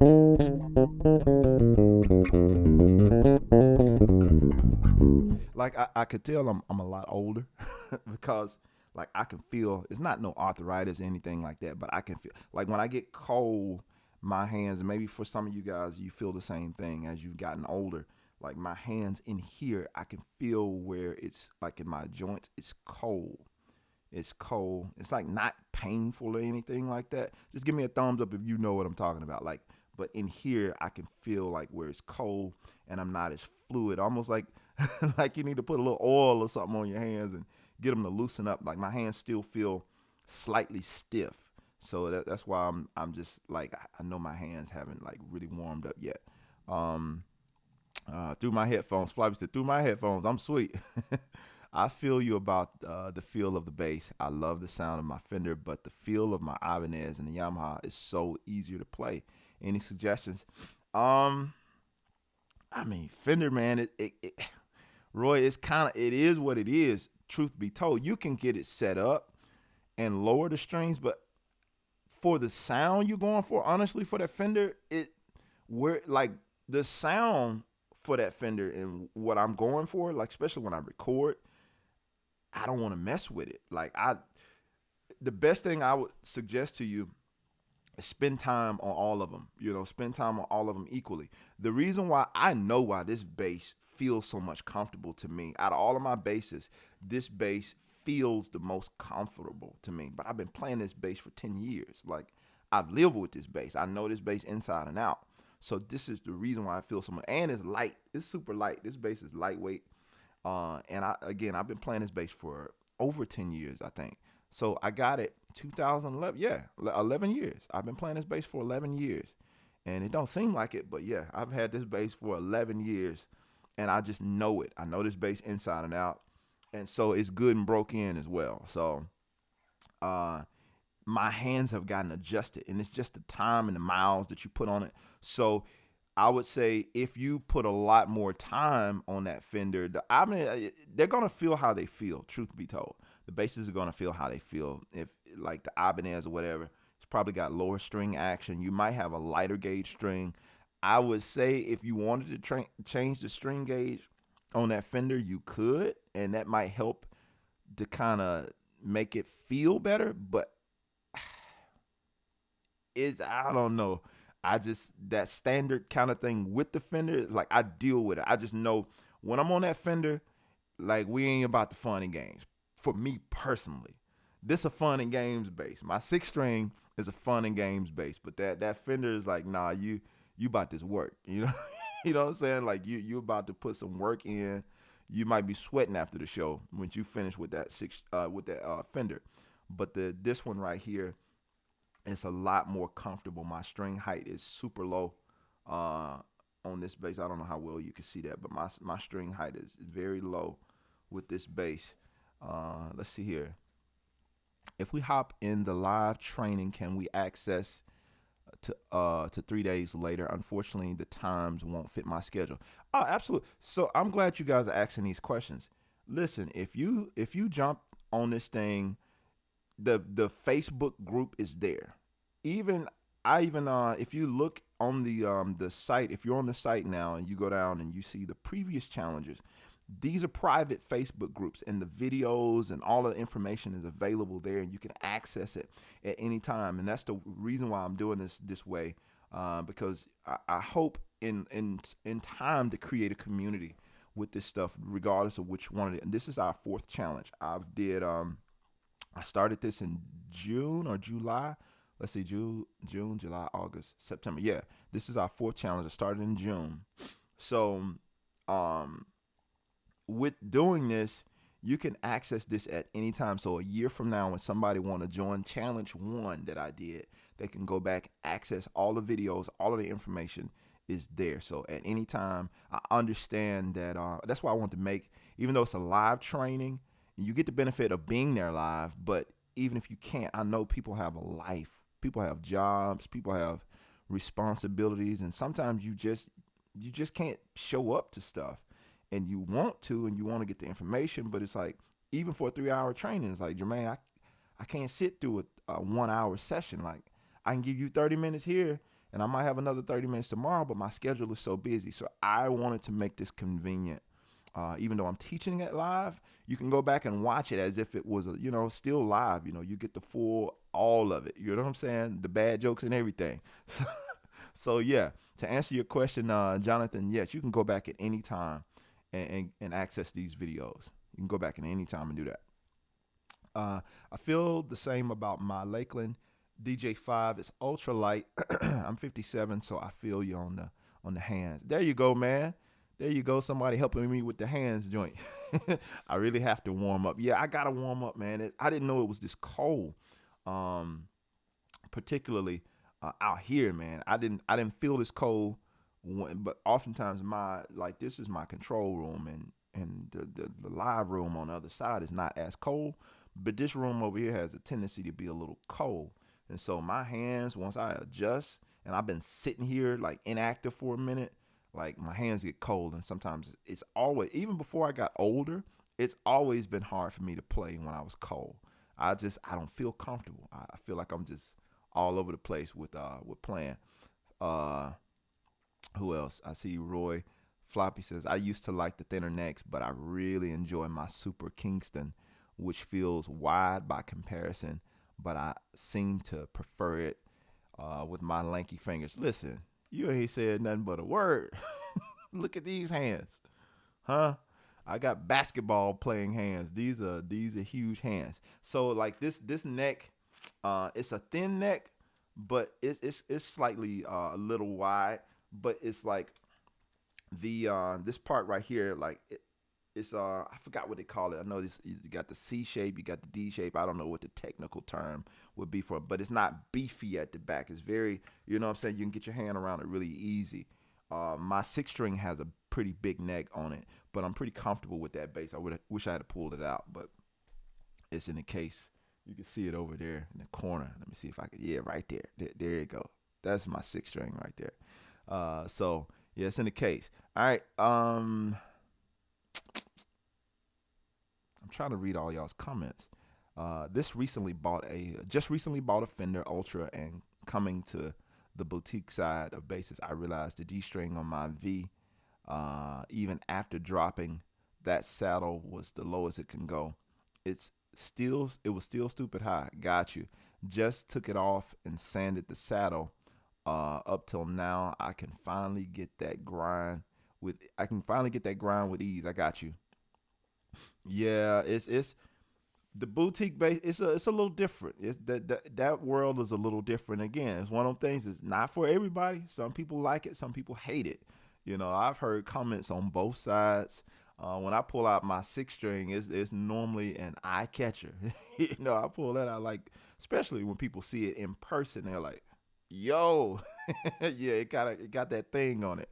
Like I could tell I'm a lot older because like I can feel it's not no arthritis or anything like that, but I can feel like when I get cold, my hands, maybe for some of you guys, you feel the same thing as you've gotten older. Like my hands in here, I can feel where it's like in my joints, it's cold. It's cold. It's like not painful or anything like that. Just give me a thumbs up if you know what I'm talking about. Like, but in here, I can feel like where it's cold and I'm not as fluid. Almost like like you need to put a little oil or something on your hands and get them to loosen up. Like my hands still feel slightly stiff. So that's why I'm just like I know my hands haven't like really warmed up yet. Through my headphones, Flappy said, through my headphones, I'm sweet. I feel you about the feel of the bass. I love the sound of my Fender, but the feel of my Ibanez and the Yamaha is so easier to play. Any suggestions? I mean, Fender, man, Roy, it is what it is. Truth be told, you can get it set up and lower the strings, but for the sound you're going for, honestly, for that Fender, we're like the sound for that Fender and what I'm going for, like especially when I record, I don't want to mess with it. The best thing I would suggest to you is spend time on all of them. Spend time on all of them equally. The reason why I know why this bass feels so much comfortable to me, out of all of my basses, this bass feels the most comfortable to me. But I've been playing this bass for 10 years. Like, I've lived with this bass. I know this bass inside and out. So this is the reason why I feel so much. And it's light. It's super light. This bass is lightweight. I've been playing this bass for over 10 years, I think. So I got it 2011. Yeah, 11 years. I've been playing this bass for 11 years. And it don't seem like it, but yeah, I've had this bass for 11 years. And I just know it. I know this bass inside and out. And so it's good and broke in as well. So my hands have gotten adjusted. And it's just the time and the miles that you put on it. So I would say if you put a lot more time on that Fender, they're going to feel how they feel, truth be told. The basses are going to feel how they feel. If like the Ibanez or whatever, it's probably got lower string action. You might have a lighter gauge string. I would say if you wanted to change the string gauge on that Fender, you could, and that might help to kind of make it feel better. But I don't know. That standard kind of thing with the Fender is like I deal with it. I just know when I'm on that Fender, like we ain't about the fun and games. For me personally, this a fun and games bass. My 6-string is a fun and games bass, but that Fender is like, nah, you about this work, you know, you know what I'm saying? Like you about to put some work in. You might be sweating after the show when you finish with that Fender, but this one right here, it's a lot more comfortable. My string height is super low on this bass. I don't know how well you can see that, but my string height is very low with this bass. Let's see here. If we hop in the live training, can we access to 3 days later? Unfortunately, the times won't fit my schedule. Oh, absolutely. So I'm glad you guys are asking these questions. Listen, if you jump on this thing, the Facebook group is there. If you look on the site, if you're on the site now and you go down and you see the previous challenges, these are private Facebook groups, and the videos and all the information is available there, and you can access it at any time. And that's the reason why I'm doing this way, because I hope in time to create a community with this stuff, regardless of which one it is. And this is our 4th challenge. I started this in June or July. Let's see, June, July, August, September. Yeah, this is our 4th challenge. I started in June. So, with doing this, you can access this at any time. So a year from now, when somebody want to join challenge 1 that I did, they can go back, access all the videos, all of the information is there. So at any time, I understand that that's why I want to make, even though it's a live training, you get the benefit of being there live. But even if you can't, I know people have a life, people have jobs, people have responsibilities, and sometimes you just can't show up to stuff. And you want to get the information, but it's like, even for a 3-hour training, it's like, Jermaine, I can't sit through a 1-hour session. Like, I can give you 30 minutes here, and I might have another 30 minutes tomorrow, but my schedule is so busy. So I wanted to make this convenient. Even though I'm teaching it live, you can go back and watch it as if it was still live. You get the full, all of it. You know what I'm saying? The bad jokes and everything. So yeah, to answer your question, Jonathan, yes, you can go back at any time and access these videos. You can go back at any time and do that. I feel the same about my Lakeland DJ5. It's ultra light. I'm 57, so I feel you on the hands. There you go, man. There you go. Somebody helping me with the hands joint. I really have to warm up. Yeah, I gotta warm up, man. I didn't know it was this cold, particularly out here, man. I didn't feel this cold. But oftentimes this is my control room, and the live room on the other side is not as cold, but this room over here has a tendency to be a little cold. And so my hands, once I adjust, and I've been sitting here like inactive for a minute, like my hands get cold. And sometimes it's always, even before I got older, it's always been hard for me to play when I was cold. I don't feel comfortable. I feel like I'm just all over the place with playing. Uh, who else? I see Roy Floppy says, I used to like the thinner necks, but I really enjoy my Super Kingston, which feels wide by comparison, but I seem to prefer it with my lanky fingers. Listen, you ain't said nothing but a word. Look at these hands, huh? I got basketball playing hands. These are huge hands. So like this neck, it's a thin neck, but it's slightly a little wide, but it's like the this part right here, like it's I forgot what they call it. I know this you got the C shape, you got the D shape. I don't know what the technical term would be for it, but it's not beefy at the back. It's very, you know what I'm saying, you can get your hand around it really easy. My six string has a pretty big neck on it, but I'm pretty comfortable with that bass. I would wish I had pulled it out, but it's in the case. You can see it over there in the corner. Let me see if I could. Yeah, right there. There you go. That's my six string right there. So yeah, it's in the case. All right. I'm trying to read all y'all's comments. Just recently bought a Fender Ultra, and coming to the boutique side of basses, I realized the D string on my V, even after dropping that saddle, was the lowest it can go. It was still stupid high. Got you. Just took it off and sanded the saddle. Up till now, I can finally get that grind with ease. I got you. Yeah, it's the boutique base. It's a little different. It's that world is a little different. Again, it's one of them things. It's not for everybody. Some people like it. Some people hate it. I've heard comments on both sides. When I pull out my six string, it's normally an eye catcher. I pull that out, like, especially when people see it in person, they're like, "Yo, yeah, it got that thing on it.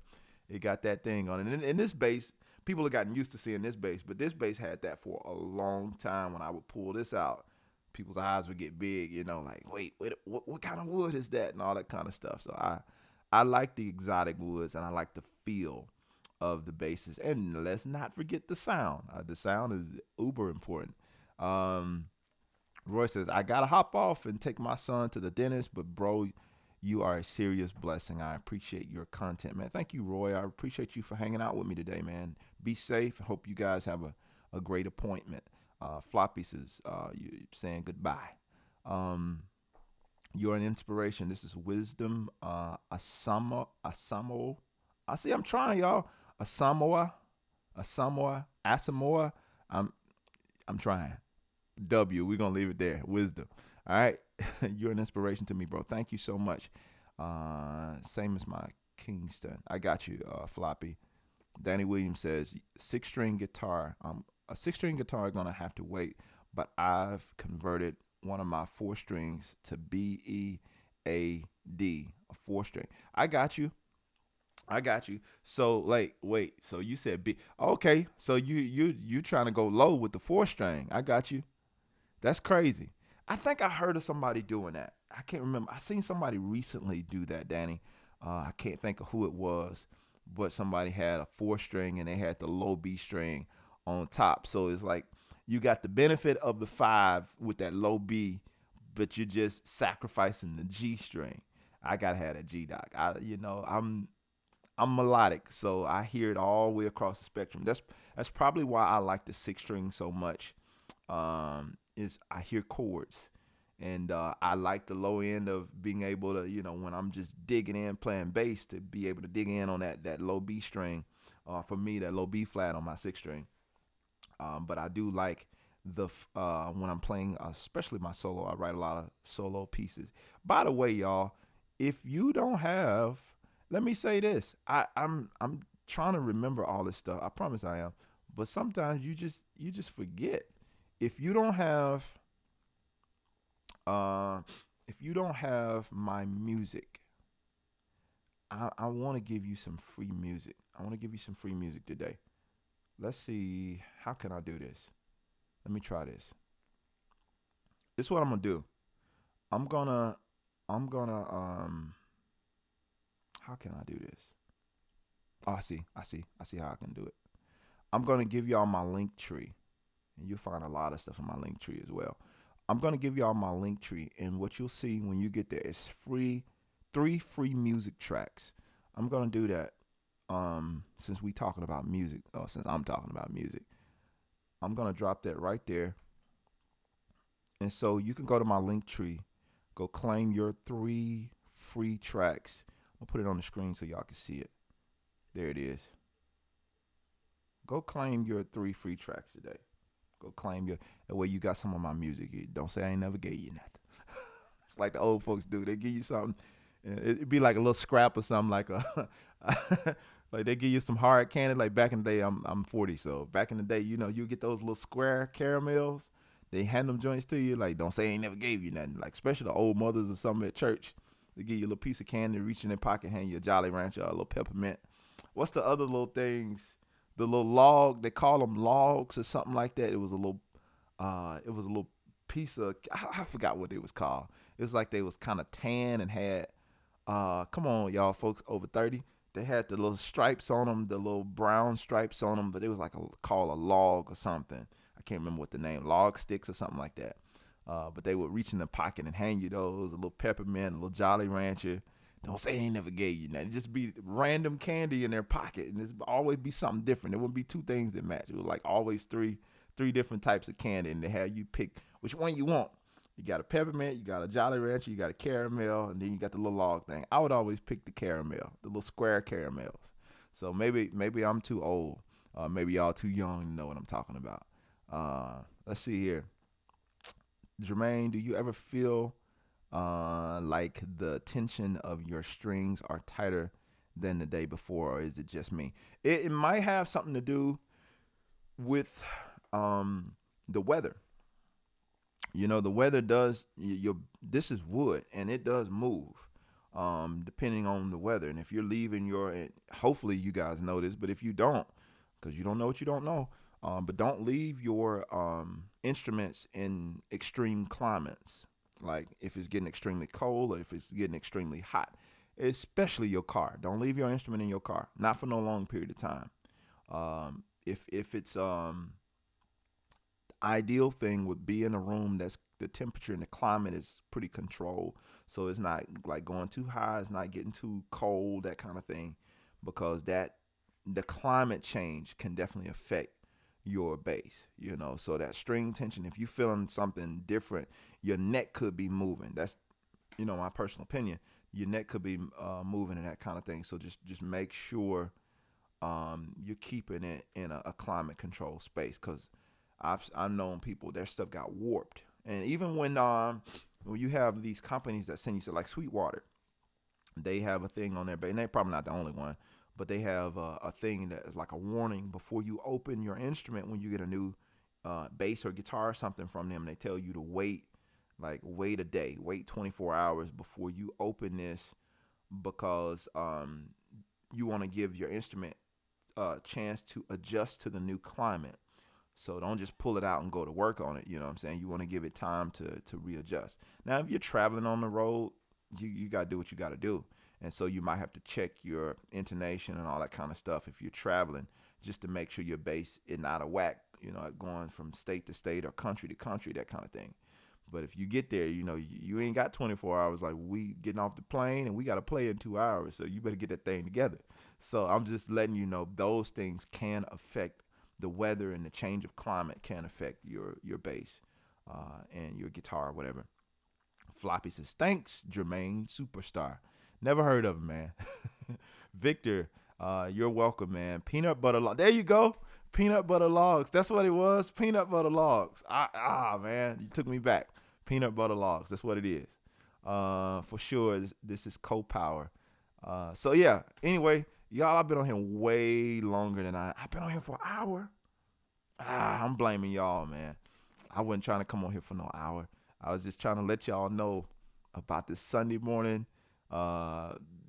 It got that thing on it." And in this bass, people have gotten used to seeing this bass, but this bass had that for a long time. When I would pull this out, people's eyes would get big. Like, wait, what kind of wood is that, and all that kind of stuff. So I like the exotic woods, and I like the feel of the basses. And let's not forget the sound. The sound is uber important. Roy says, I gotta hop off and take my son to the dentist, but bro, you are a serious blessing. I appreciate your content, man. Thank you, Roy. I appreciate you for hanging out with me today, man. Be safe. I hope you guys have a great appointment. Floppy says, you saying goodbye. You're an inspiration. This is wisdom. Asamo. I see. I'm trying, y'all. Asamoah. I'm trying. W. We're gonna leave it there. Wisdom. All right. You're an inspiration to me, bro. Thank you so much. Same as my Kingston. I got you, Floppy. Danny Williams says six-string guitar. A six-string guitar is gonna have to wait, but I've converted one of my four strings to B E A D, a four string. I got you. So like, wait. So you said B. Okay. So you trying to go low with the four string? I got you. That's crazy. I think I heard of somebody doing that. I can't remember. I seen somebody recently do that, Danny. I can't think of who it was, but somebody had a four string and they had the low B string on top. So it's like you got the benefit of the five with that low B, but you're just sacrificing the G string. I gotta have that G, doc. I'm melodic, so I hear it all the way across the spectrum. That's probably why I like the six string so much. Is I hear chords, and I like the low end of being able to, when I'm just digging in playing bass, to be able to dig in on that low B string. For me, that low B flat on my six string. But I do like when I'm playing, especially my solo. I write a lot of solo pieces. By the way, y'all, if you don't have, let me say this. I'm trying to remember all this stuff. I promise I am. But sometimes you just forget. If you don't have my music, I want to give you some free music. I want to give you some free music today. Let's see, how can I do this? Let me try this. This is what I'm gonna do. I'm gonna how can I do this? Oh, I see how I can do it. I'm gonna give y'all my link tree, and you'll find a lot of stuff in my link tree as well. I'm gonna give y'all my link tree, and what you'll see when you get there is free, 3 free music tracks. I'm gonna do that. Since we talking about music, or since I'm talking about music, I'm gonna drop that right there, and so you can go to my link tree, go claim your 3 free tracks. I'll put it on the screen so y'all can see it. There it is. Go claim your 3 free tracks today. Go claim your. That way you got some of my music. Don't say I ain't never gave you nothing. It's like the old folks do. They give you something. It'd be like a little scrap or something, like a like they give you some hard candy. Like back in the day, I'm 40, so back in the day, you get those little square caramels. They hand them joints to you. Like, don't say I ain't never gave you nothing. Like, especially the old mothers or something at church, they give you a little piece of candy, reach in their pocket, hand you a Jolly Rancher, a little peppermint. What's the other little things? The little log, they call them logs or something like that. It was a little piece of, I forgot what it was called. It was like they was kind of tan and had, come on, y'all folks over 30. They had the little stripes on them, the little brown stripes on them, but it was like called a log or something. I can't remember what the name, log sticks or something like that. But they would reach in the pocket and hand you those, a little peppermint, a little Jolly Rancher. Don't say they ain't never gave you nothing. Just be random candy in their pocket, and it's always be something different. There wouldn't be 2 things that match. It was like always three different types of candy, and they had you pick which one you want. You got a peppermint, you got a Jolly Rancher, you got a caramel, and then you got the little log thing. I would always pick the caramel, the little square caramels. So maybe I'm too old. Maybe y'all too young to know what I'm talking about. Let's see here. Jermaine, do you ever feel like the tension of your strings are tighter than the day before, or is it just me? It might have something to do with the weather. The weather does. This is wood, and it does move depending on the weather. And if you're leaving hopefully you guys know this, but if you don't, because you don't know what you don't know, but don't leave your instruments in extreme climates. Like if it's getting extremely cold or if it's getting extremely hot, especially your car. Don't leave your instrument in your car, not for no long period of time. If it's ideal thing would be in a room that's the temperature and the climate is pretty controlled, so it's not like going too high, it's not getting too cold, that kind of thing, because the climate change can definitely affect your bass, so that string tension, if you're feeling something different, your neck could be moving. That's my personal opinion. Your neck could be moving and that kind of thing. So just make sure you're keeping it in a climate control space, because I've known people, their stuff got warped. And even when you have these companies that send you, so like Sweetwater, they have a thing on their bass, and they're probably not the only one, but they have a thing that is like a warning before you open your instrument. When you get a new bass or guitar or something from them, they tell you to wait a day, wait 24 hours before you open this, because you want to give your instrument a chance to adjust to the new climate. So don't just pull it out and go to work on it. You know what I'm saying? You want to give it time to readjust. Now, if you're traveling on the road, you got to do what you got to do. And so you might have to check your intonation and all that kind of stuff if you're traveling, just to make sure your bass is not out of whack, going from state to state or country to country, that kind of thing. But if you get there, you ain't got 24 hours. Like, we getting off the plane and we got to play in 2 hours. So you better get that thing together. So I'm just letting you know those things can affect the weather, and the change of climate can affect your bass and your guitar or whatever. Floppy says, thanks, Jermaine, superstar. Never heard of him, man. Victor, you're welcome, man. Peanut butter log. There you go. Peanut butter logs. That's what it was. Peanut butter logs. Man, you took me back. Peanut butter logs. That's what it is. For sure. This is co-power. So yeah. Anyway, y'all, I've been on here way longer than I've been on here for an hour. I'm blaming y'all, man. I wasn't trying to come on here for no hour. I was just trying to let y'all know about this Sunday morning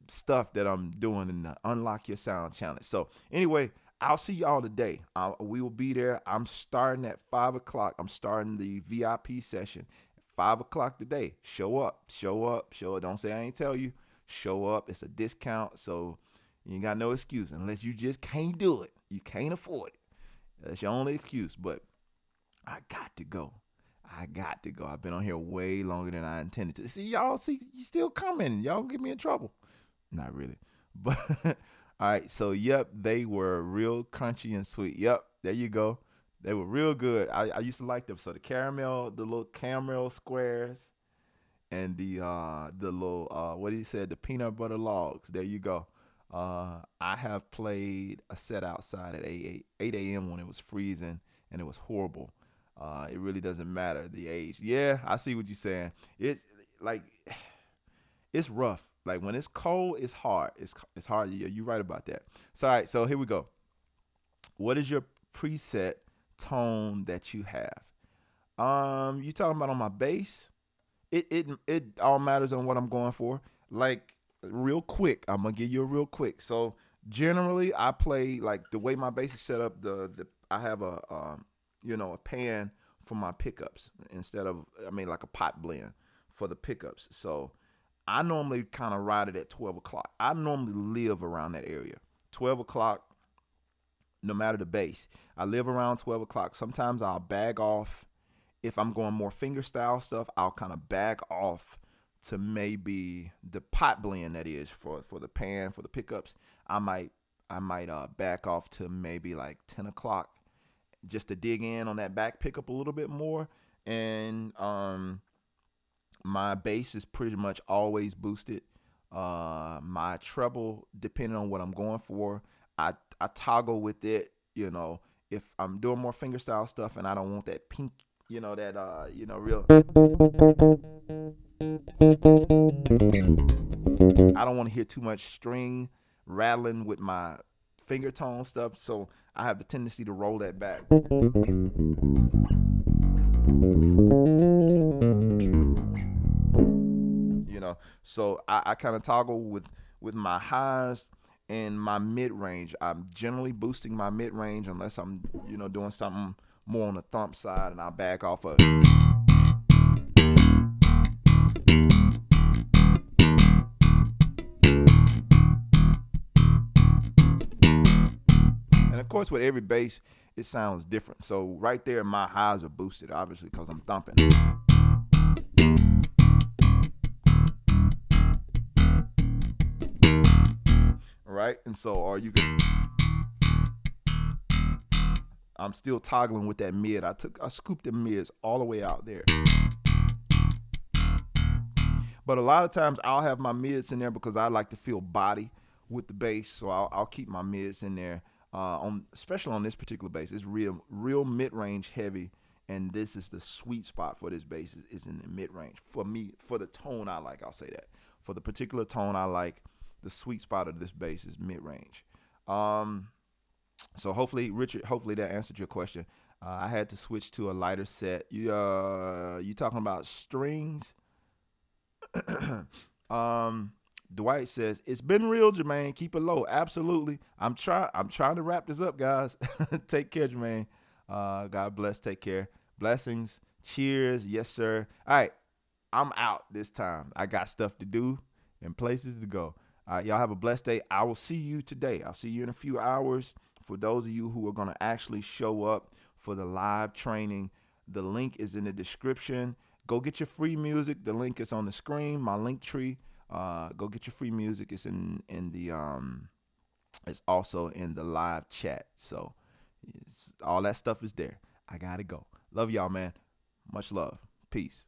stuff that I'm doing in the Unlock Your Sound Challenge. So anyway, I'll see y'all today. We will be there. I'm starting at 5 o'clock. I'm starting the VIP session at 5 o'clock today. Show up. Don't say I ain't tell you. Show up. It's a discount, so you ain't got no excuse unless you just can't do it. You can't afford it. That's your only excuse. But I got to go. I got to go. I've been on here way longer than I intended to. See, y'all, see, you still coming. Y'all get me in trouble. Not really. But all right, so yep, they were real crunchy and sweet. Yep, there you go. They were real good. I used to like them. So the caramel, the little caramel squares, and the little what he said, the peanut butter logs. There you go. I have played a set outside at 8 a.m. when it was freezing and it was horrible. It really doesn't matter the age. Yeah, I see what you're saying. It's like it's rough. Like when it's cold, it's hard. It's hard. Yeah, you're right about that. So all right, so here we go. What is your preset tone that you have? You talking about on my bass? It all matters on what I'm going for. Like real quick, I'm gonna give you a real quick. So generally, I play like the way my bass is set up. The I have a pan for my pickups instead of like a pot blend for the pickups. So I normally kind of ride it at 12 o'clock. I normally live around that area. 12 o'clock, no matter the bass. I live around 12 o'clock. Sometimes I'll bag off. If I'm going more finger style stuff, I'll kind of back off to maybe the pot blend that is for the pan, for the pickups. I might back off to maybe like 10 o'clock just to dig in on that back pickup a little bit more. And my bass is pretty much always boosted. My treble, depending on what I'm going for, I toggle with it. If I'm doing more fingerstyle stuff and I don't want that pink, that real. I don't want to hear too much string rattling with my finger tone stuff, so I have the tendency to roll that back. So I kind of toggle with my highs and my mid range. I'm generally boosting my mid range unless I'm doing something more on the thump side, and I'll back off of it. And of course, with every bass, it sounds different. So right there, my highs are boosted, obviously, because I'm thumping. Right? And so, or you can. I'm still toggling with that mid. I scooped the mids all the way out there. But a lot of times I'll have my mids in there because I like to feel body with the bass. So I'll keep my mids in there. Especially on this particular bass, it's real mid-range heavy, and this is the sweet spot for this bass is in the mid-range. For me, for the tone I like, I'll say that. For the particular tone I like, the sweet spot of this bass is mid-range. So hopefully, Richard, that answered your question. I had to switch to a lighter set. You talking about strings? Dwight says, it's been real, Jermaine. Keep it low. Absolutely. I'm trying to wrap this up, guys. Take care, Jermaine. God bless. Take care. Blessings. Cheers. Yes, sir. All right. I'm out this time. I got stuff to do and places to go. Y'all have a blessed day. I will see you today. I'll see you in a few hours. For those of you who are going to actually show up for the live training, the link is in the description. Go get your free music. The link is on the screen, my link tree. Go get your free music. It's in the it's also in the live chat. So all that stuff is there. I gotta go. Love y'all, man. Much love. Peace.